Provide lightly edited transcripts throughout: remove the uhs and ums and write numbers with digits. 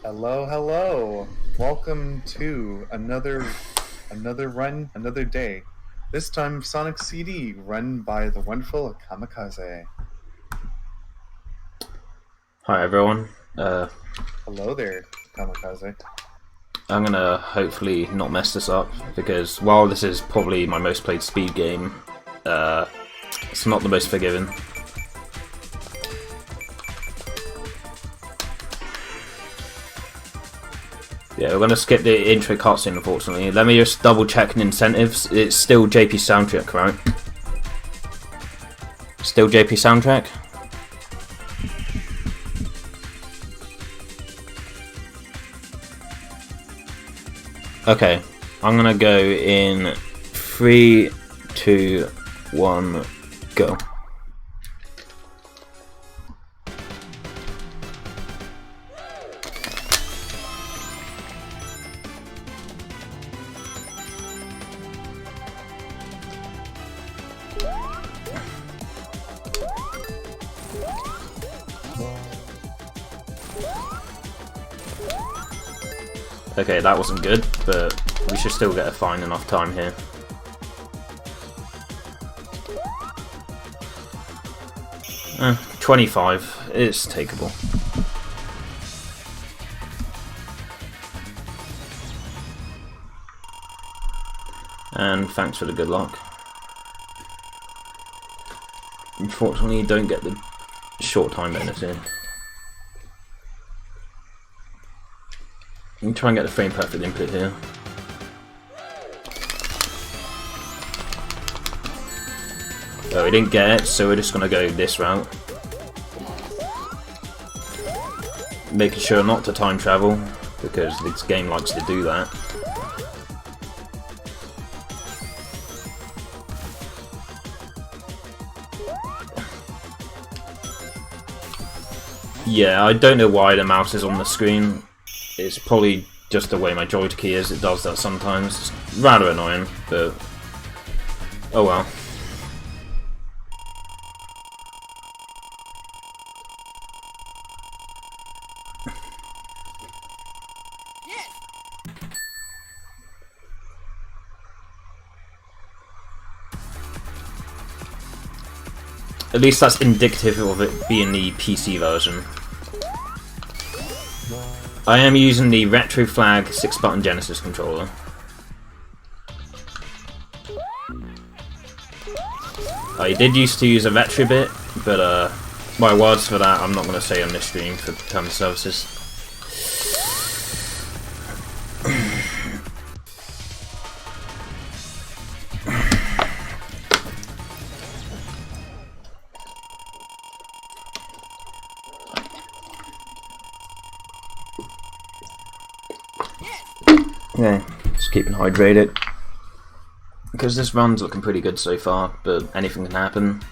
Hello, hello. Welcome to another run, another day. This time Sonic CD, run by the wonderful Okamikaze. Hi everyone. Hello there, Kamikaze. I'm gonna hopefully not mess this up because while this is probably my most played speed game, it's not the most forgiving. Yeah, we're gonna skip the intro cutscene unfortunately. Let me just double check incentives. It's still JP soundtrack, right? Still JP soundtrack? Okay, I'm gonna go in 3, 2, 1, go. Okay, that wasn't good, but we should still get a fine enough time here. Eh, 25, it's takeable. And thanks for the good luck. Unfortunately, you don't get the short time bonus here. You can try and get the frame perfect input here. Oh, we didn't get it, so we're just gonna go this route. Making sure not to time travel, because this game likes to do that. Yeah, I don't know why the mouse is on the screen. It's probably just the way my joystick key is, it does that sometimes. It's rather annoying, but oh well. At least that's indicative of it being the PC version. I am using the Retro Flag 6-button Genesis controller. I did used to use a Retro bit, but my words for that I'm not going to say on this stream for terms of services. Yeah, just keeping hydrated. Because this run's looking pretty good so far, but anything can happen.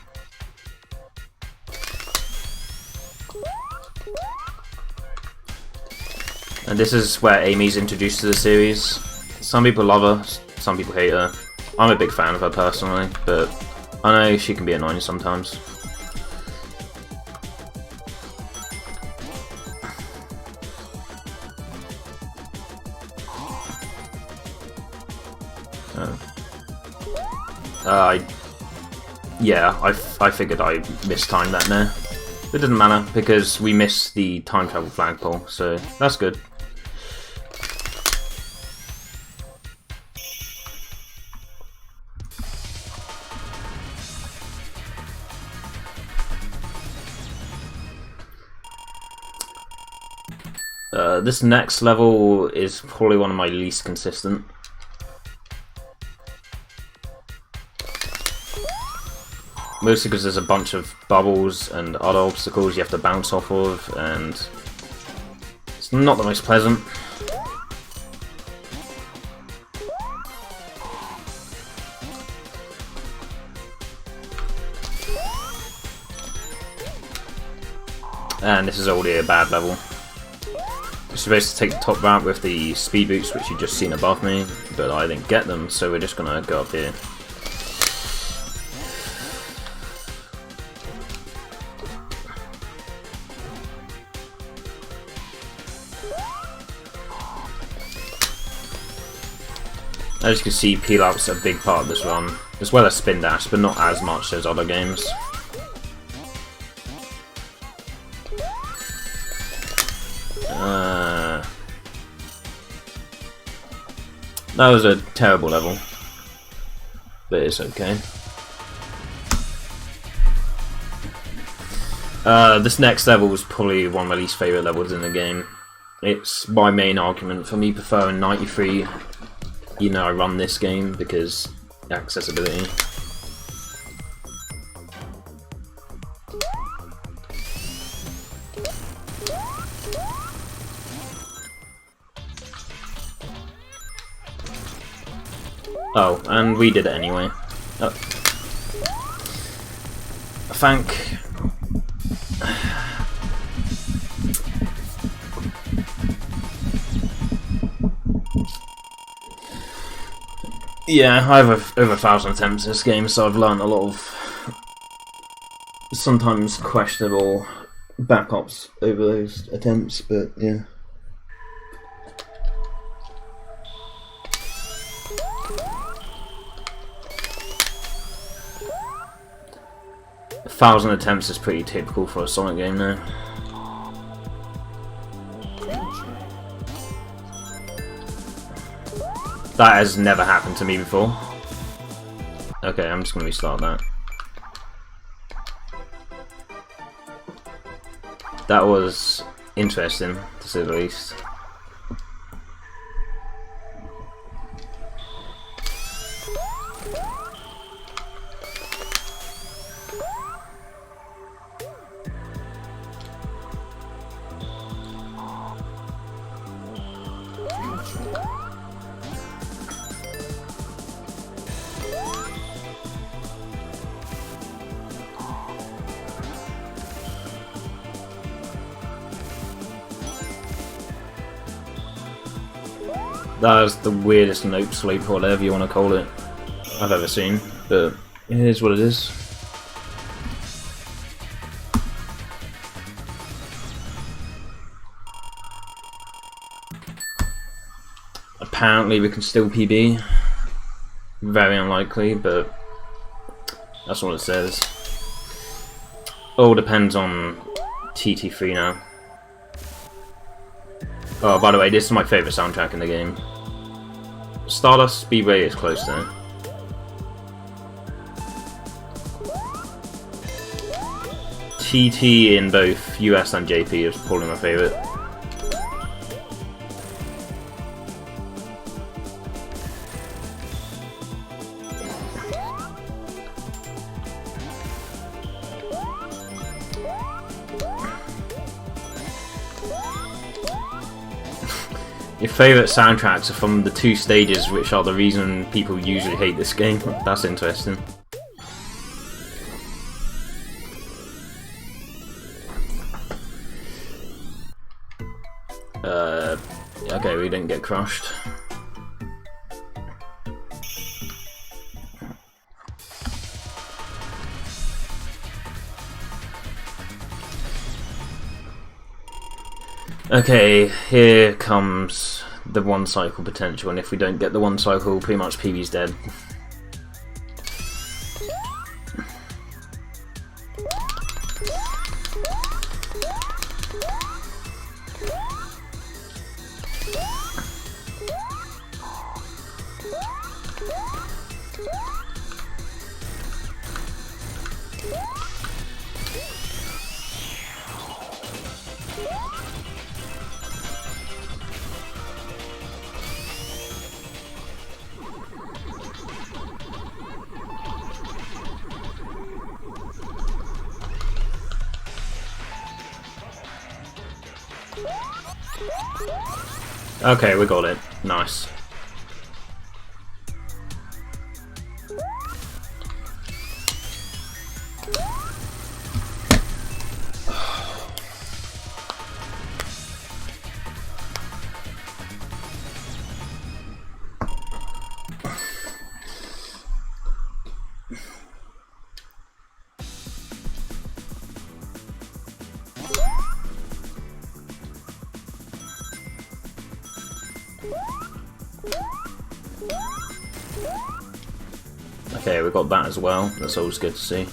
And this is where Amy's introduced to the series. Some people love her, some people hate her. I'm a big fan of her personally, but I know she can be annoying sometimes. Yeah, I figured I mistimed that there. It doesn't matter, because we missed the time travel flagpole, so that's good. This next level is probably one of my least consistent. Mostly because there's a bunch of bubbles and other obstacles you have to bounce off of, and it's not the most pleasant. And this is already a bad level. You're supposed to take the top route with the speed boots, which you've just seen above me, but I didn't get them, so we're just gonna go up here. As you can see, peel out's a big part of this run, as well as spin dash, but not as much as other games. That was a terrible level, but it's okay. This next level was probably one of my least favourite levels in the game. It's my main argument for me preferring 93. You know, I run this game because accessibility. Oh, and we did it anyway. Oh. Thank. Yeah, I have over 1,000 attempts in this game, so I've learned a lot of sometimes questionable backups over those attempts, but yeah. A 1,000 attempts is pretty typical for a Sonic game now. That has never happened to me before. Okay, I'm just going to restart that. That was interesting, to say the least. That is the weirdest note slope, or whatever you want to call it, I've ever seen, but it is what it is. Apparently we can still PB. Very unlikely, but that's what it says. All depends on TT3 now. Oh, by the way, this is my favourite soundtrack in the game. Stardust Speedway is close there. TT in both US and JP is probably my favourite. Your favourite soundtracks are from the two stages, which are the reason people usually hate this game. That's interesting. Okay, we didn't get crushed. Okay, here comes the one cycle potential, and if we don't get the one cycle, pretty much PB's dead. Okay, we got it. Nice. Okay, we got that as well. That's always good to see.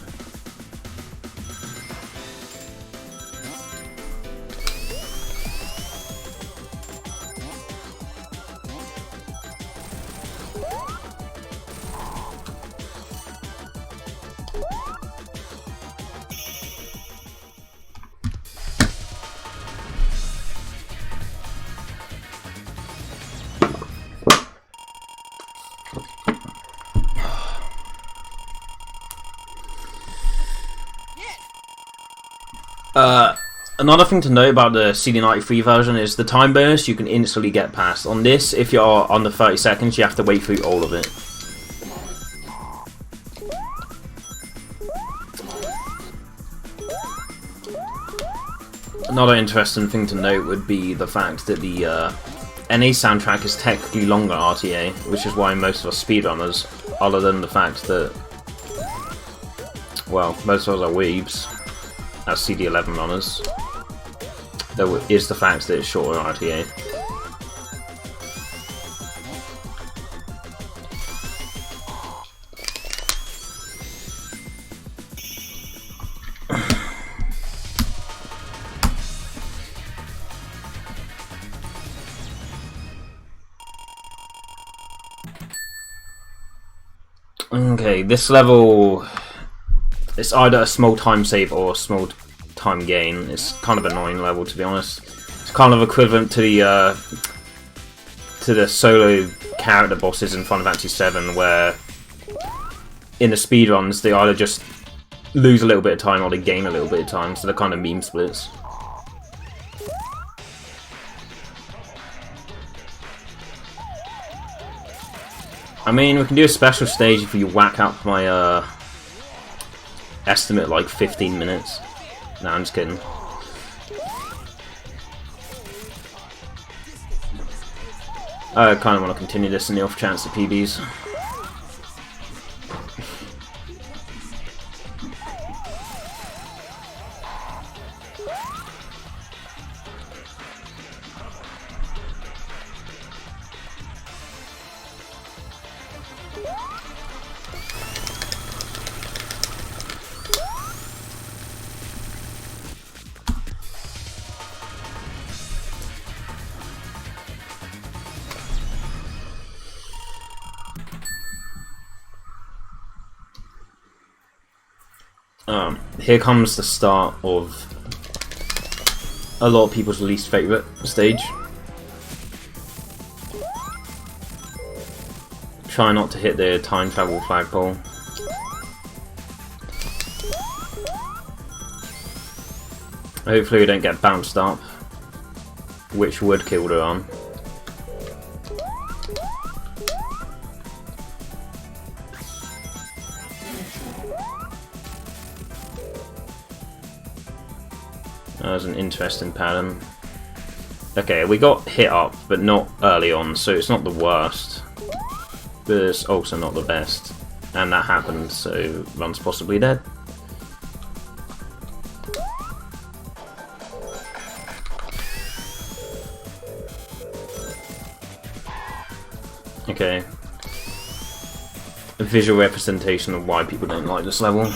Another thing to note about the CD93 version is the time bonus you can instantly get past. On this, if you're under 30 seconds, you have to wait through all of it. Another interesting thing to note would be the fact that the NA soundtrack is technically longer RTA, which is why most of us speedrunners, other than the fact that, well, most of us are weebs as CD11 runners, there is the fact that it's shorter RTA. Okay, this level, it's either a small time save or a small time gain. It's kind of an annoying level, to be honest. It's kind of equivalent to the solo character bosses in Final Fantasy VII, where in the speedruns they either just lose a little bit of time or they gain a little bit of time, so they're kind of meme splits. I mean, we can do a special stage if you whack up my estimate like 15 minutes. No, I'm just kidding. I kind of want to continue this in the off chance of PBs. Here comes the start of a lot of people's least favourite stage. Try not to hit the time travel flagpole. Hopefully we don't get bounced up, which would kill the run. That was an interesting pattern. Okay, we got hit up, but not early on, so it's not the worst. But it's also not the best. And that happened, so run's possibly dead. Okay. A visual representation of why people don't like this level.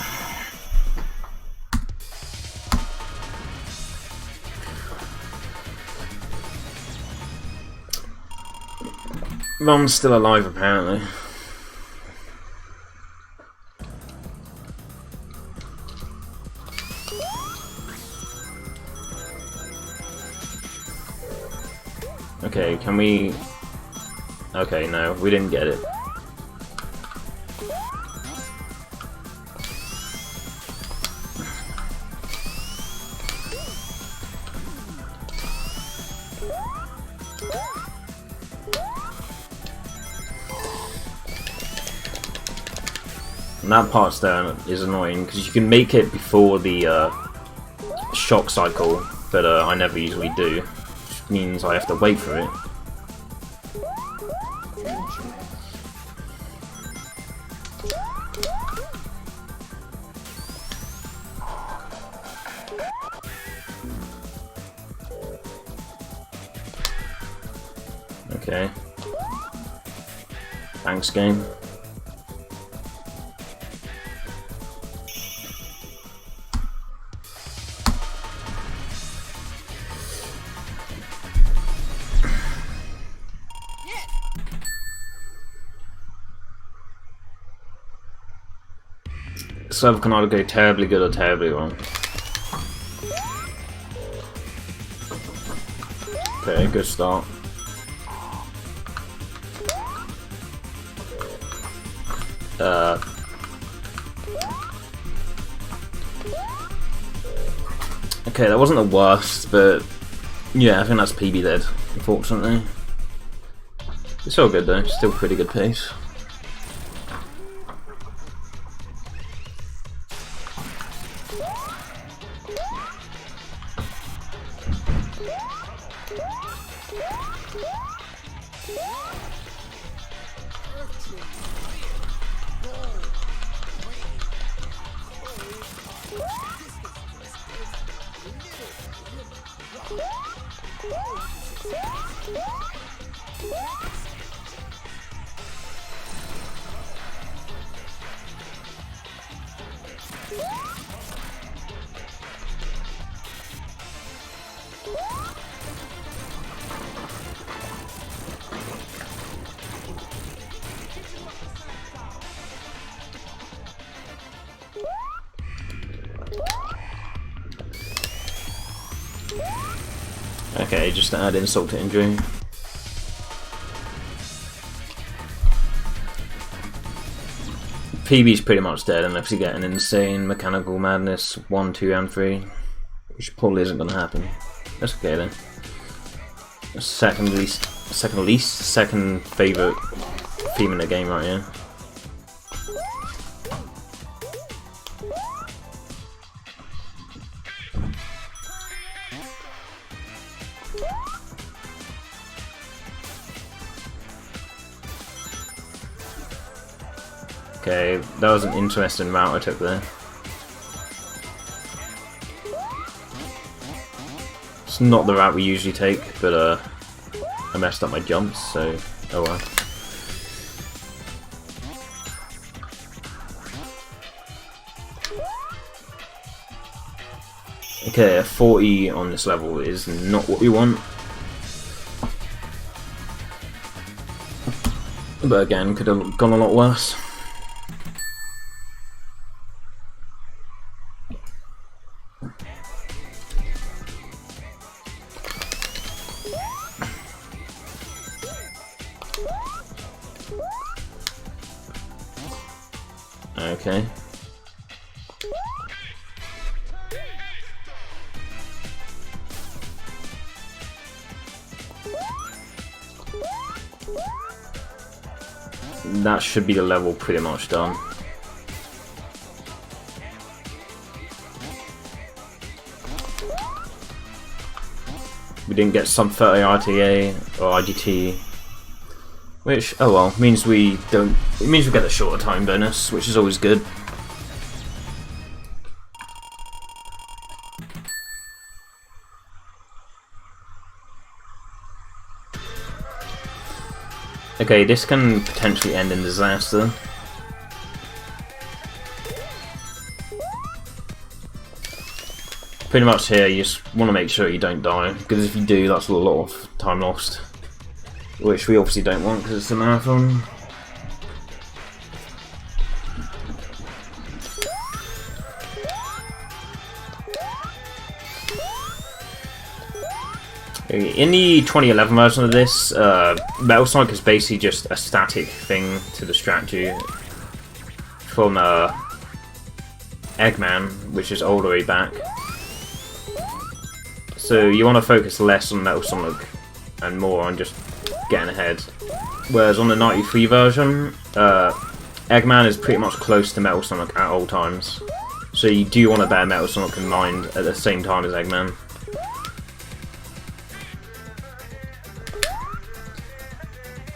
Mom's still alive, apparently. Okay, can we... Okay, no, we didn't get it. And that part's there is annoying because you can make it before the shock cycle, but I never usually do, which means I have to wait for it. Okay. Thanks, game. level can either go terribly good or terribly wrong. Okay, good start. Okay, that wasn't the worst, but yeah, I think that's PB dead, unfortunately. It's all good though, still pretty good pace. Okay, just to add insult to injury. PB's pretty much dead unless you get an insane mechanical madness 1, 2, and 3, which probably isn't going to happen. That's okay then. Second favourite theme in the game right here. Okay, that was an interesting route I took there. It's not the route we usually take, but I messed up my jumps, so oh well. Okay, a 40 on this level is not what we want. But again, could have gone a lot worse. Okay. That should be the level pretty much done. We didn't get sub 30 RTA or IGT, which, oh well, means we don't. It means we get a shorter time bonus, which is always good. Okay, this can potentially end in disaster. Pretty much here, you just want to make sure you don't die, because if you do, that's a lot of time lost. Which we obviously don't want, because it's a marathon. In the 2011 version of this, Metal Sonic is basically just a static thing to distract you from Eggman, which is all the way back. So you want to focus less on Metal Sonic and more on just getting ahead. Whereas on the 93 version, Eggman is pretty much close to Metal Sonic at all times. So you do want to bear Metal Sonic in mind at the same time as Eggman.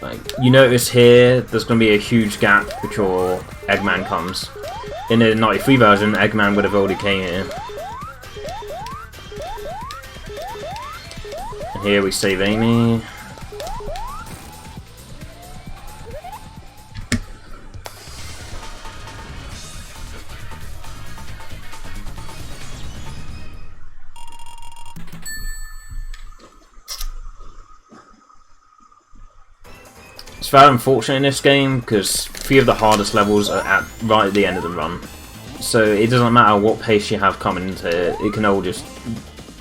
Like, you notice here, there's going to be a huge gap before Eggman comes. In the 93 version, Eggman would have already came here. And here we save Amy. It's very unfortunate in this game because 3 of the hardest levels are right at the end of the run. So it doesn't matter what pace you have coming into it, it can all just,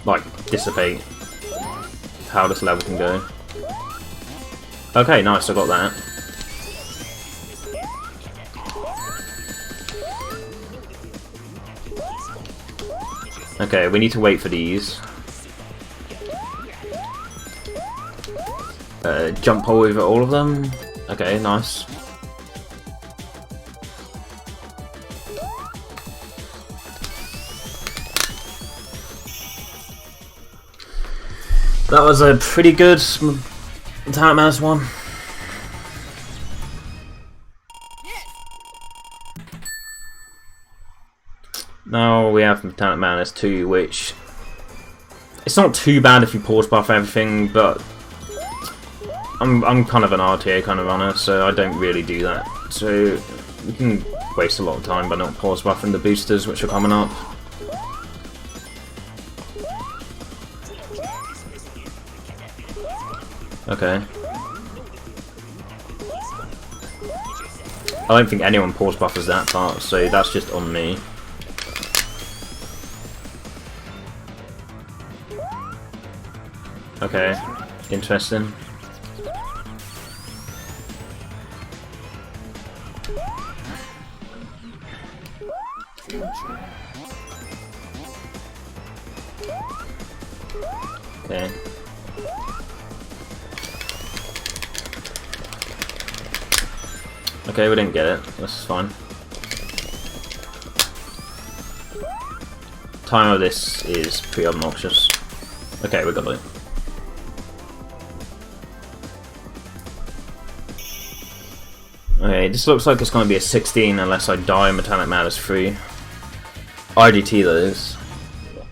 like, dissipate how this level can go. Okay, nice, I got that. Okay, we need to wait for these. Jump over all of them. Okay, nice. That was a pretty good Talent Madness one. Now we have Talent Madness 2, which it's not too bad if you pause buff everything, but I'm kind of an RTA kind of runner, so I don't really do that. So you can waste a lot of time by not pause buffing the boosters which are coming up. Okay. I don't think anyone pause buffers that part, so that's just on me. Okay, interesting. Okay. Okay, we didn't get it. That's fine. Time of this is pretty obnoxious. Okay, we got it. Okay, this looks like it's going to be a 16 unless I die in Metallic Madness 3. IDT that is.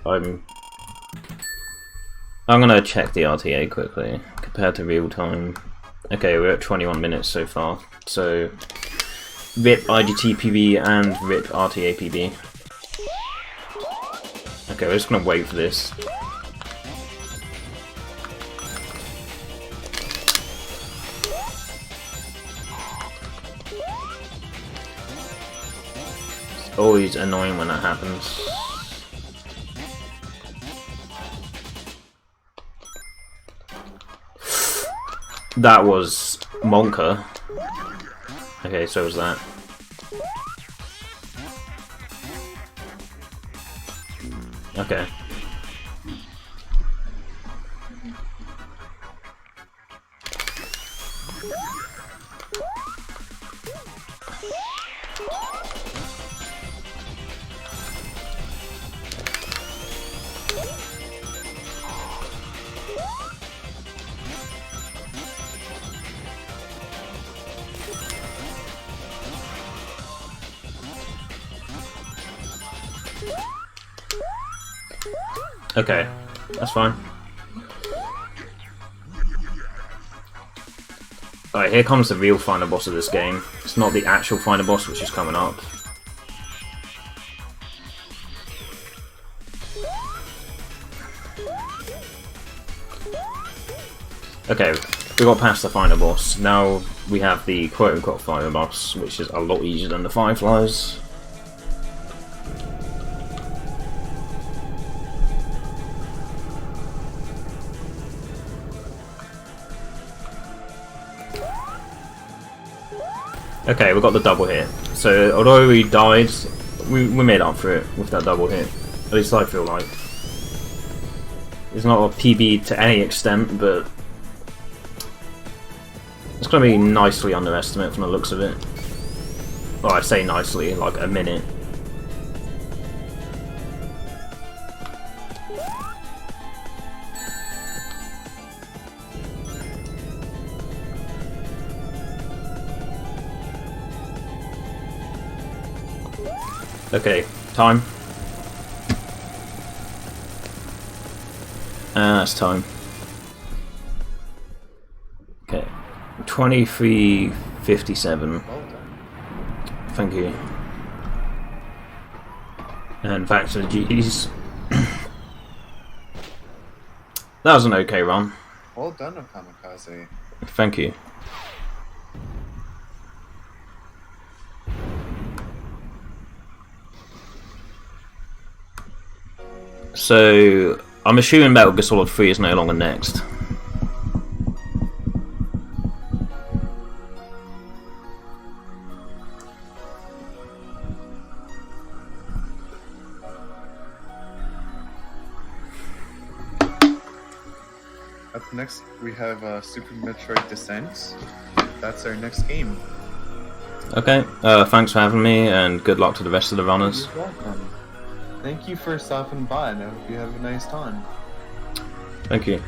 I'm going to check the RTA quickly, compared to real time. Okay, we're at 21 minutes so far. So, RIP IGT PB and RIP RTA PB. Okay, we're just going to wait for this. It's always annoying when that happens. That was Monka. Okay, so was that. Okay. Okay, that's fine. Alright, here comes the real final boss of this game. It's not the actual final boss which is coming up. Okay, we got past the final boss. Now we have the quote-unquote final boss, which is a lot easier than the Fireflies. Okay, we got the double hit. So, although we died, we made up for it with that double hit. At least I feel like. It's not a PB to any extent, but it's going to be nicely underestimated from the looks of it. Well, I say nicely, like a minute. Okay, time. That's time. Okay, 23:57. Thank you. And back to the G's. That was an okay run. Well done, Okamikaze. Thank you. So I'm assuming Metal Gear Solid 3 is no longer next. Up next, we have Super Metroid Descent. That's our next game. Okay, thanks for having me, and good luck to the rest of the runners. You're welcome. Thank you for stopping by, and I hope you have a nice time. Thank you.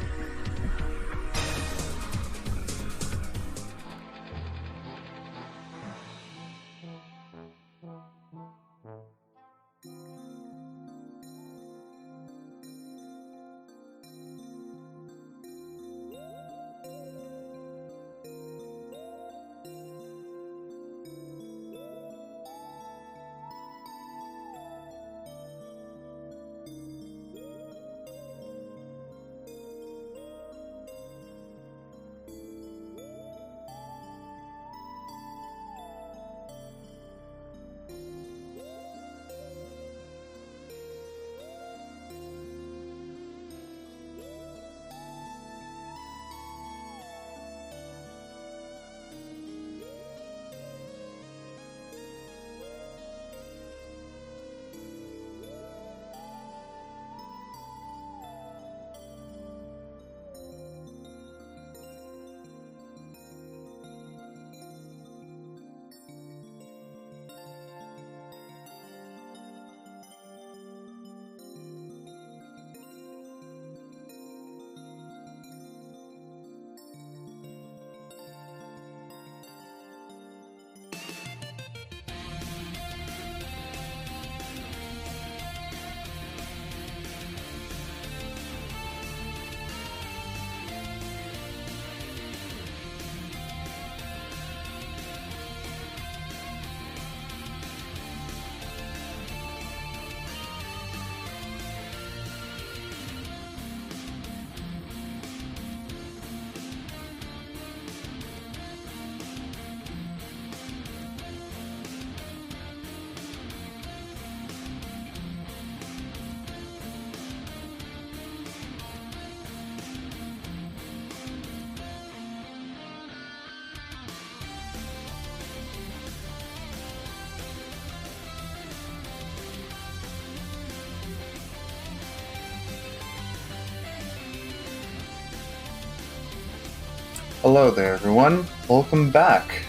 Hello there, everyone. Welcome back.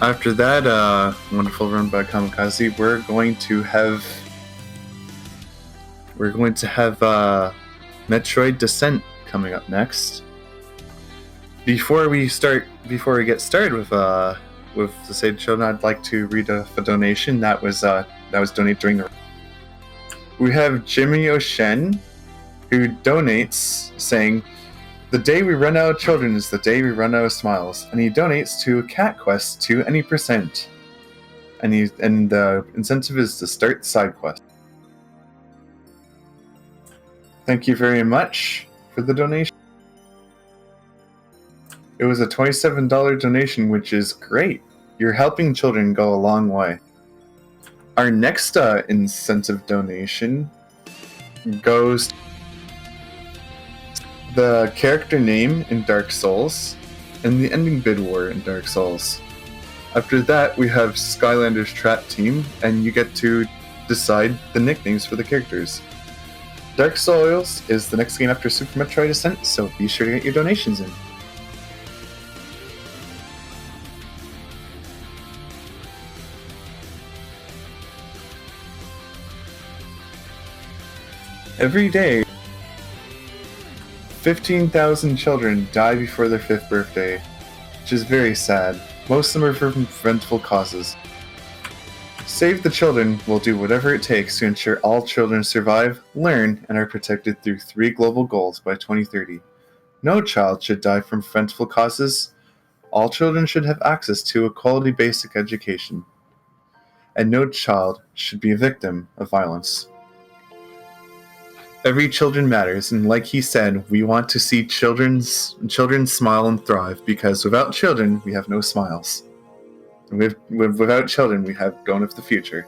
After that wonderful run by Okamikaze, we're going to have Metroid Descent coming up next. Before we get started with the Sage Show, I'd like to read a donation that was donated during the. We have Jimmy O'Shen, who donates saying, "The day we run out of children is the day we run out of smiles," and he donates to Cat Quest to any %. And the incentive is to start side quest. Thank you very much for the donation. It was a $27 donation, which is great. You're helping children go a long way. Our next incentive donation goes the character name in Dark Souls and the ending bid war in Dark Souls. After that, we have Skylander's Trap Team, and you get to decide the nicknames for the characters. Dark Souls is the next game after Super Metroid Descent, so be sure to get your donations in. Every day, 15,000 children die before their 5th birthday, which is very sad. Most of them are from preventable causes. Save the Children will do whatever it takes to ensure all children survive, learn, and are protected through 3 global goals by 2030. No child should die from preventable causes. All children should have access to a quality basic education. And no child should be a victim of violence. Every children matters, and like he said, we want to see children smile and thrive, because without children, we have no smiles. And without children, we have gone with the future.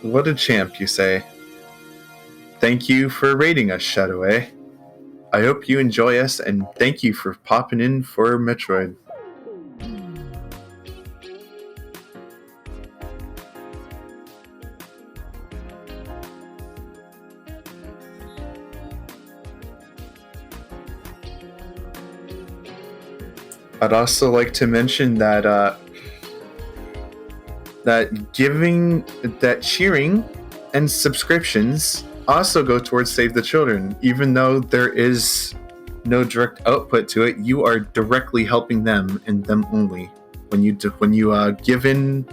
What a champ, you say. Thank you for rating us, Shadoway. I hope you enjoy us, and thank you for popping in for Metroid. I'd also like to mention that cheering and subscriptions also go towards Save the Children. Even though there is no direct output to it, you are directly helping them and them only when you give in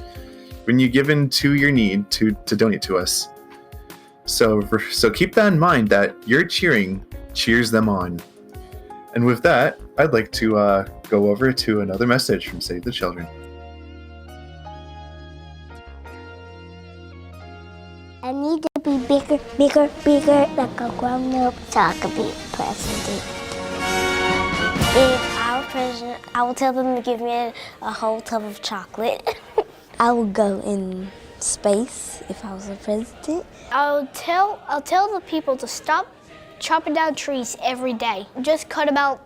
to your need to donate to us. So keep that in mind, that your cheering cheers them on. And with that, I'd like to go over to another message from Save the Children. I need to be bigger, like a grown-up so I could be president. If I was president, I would tell them to give me a whole tub of chocolate. I would go in space if I was a president. I'll tell the people to stop chopping down trees every day. Just cut about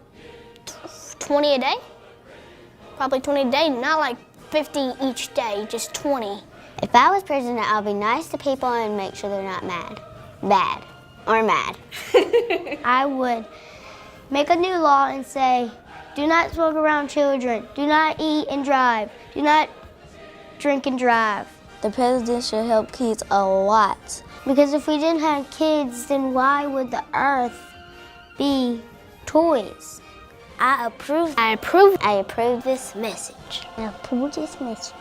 20 a day. Probably 20 a day, not like 50 each day, just 20. If I was president, I'll be nice to people and make sure they're not mad. Bad. Or mad. I would make a new law and say, do not smoke around children. Do not eat and drive. Do not drink and drive. The president should help kids a lot. Because if we didn't have kids, then why would the earth be toys? I approve this message. I approve this message.